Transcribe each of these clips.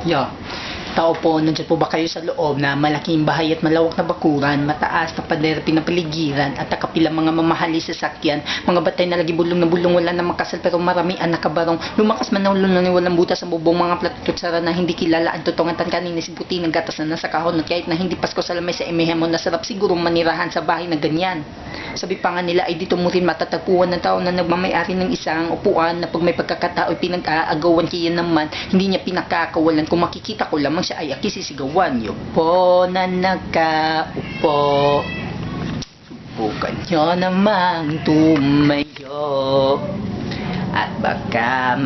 Yo, tao po, nandiyan po ba kayo sa loob na malaking bahay at malawak na bakuran, mataas na pader pinapaligiran at nakapilang mga mamahali sasakyan, mga batay na lagi bulong na bulong, wala na makasal pero marami ang nakabarong, lumakas man na ulun na walang butas sa bubong, mga platot sara na hindi kilala ang totongan tan kanina si buti naggatas na nasa kahon at kahit na hindi Pasko sa lamay sa emehe mo, nasarap siguro manirahan sa bahay na ganyan. Sabi pa nga nila ay dito mo rin matatagpuan ng tao na nagmamayari ng isang upuan na pag may pagkakatao'y pinag-aagawan kaya naman hindi niya pinakakawalan. Kung makikita ko lamang siya ay akisisigawan. Yupo na nakaupo, subukan nyo namang tumayo, at baka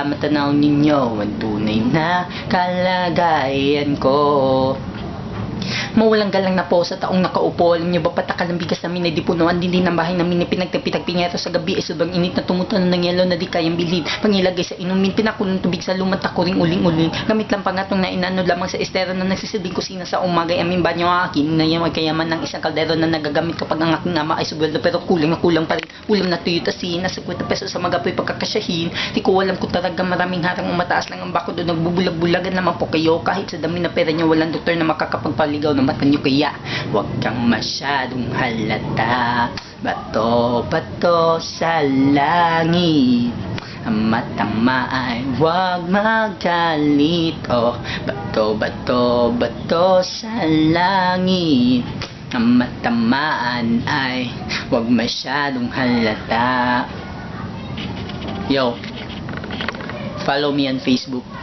matanaw ninyo ang tunay na kalagayan ko. Mawalang galang na po sa taong nakaupo. Alam nyo ba patakal ng bigas namin ay di punuan din ng bahay namin ay pinagtagpitagpingero sa gabi ay sobrang init na tumutunan ng yelo na di kayang bilhin. Pangilagay sa inumin, pinakulong tubig sa lumata ko ring uling-uling. Gamit lang pangatong na inano lamang sa estero na nagsisilbing kusina sa umaga ay aming banyo ang akin na yan magkayaman ng isang kaldero na nagagamit kapag ang aking ama ay subweldo pero kulang na kulang pa rin. Ulam na tuyo tasin na 50 pesos sa magapoy pagkakasyahin. Di ko alam kung talaga maraming harang umataas lang ang bako doon nagbubulag-bulagan naman po kayo kahit sa dami na pera niya walang doktor na makakapagpaligaw ng mata niyo kaya huwag kang masyadong halata. Bato-bato sa langit, ang matamaan huwag magalit. Oh, bato-bato sa langit, ang matamaan ay huwag masyadong halata. Yo, follow me on Facebook.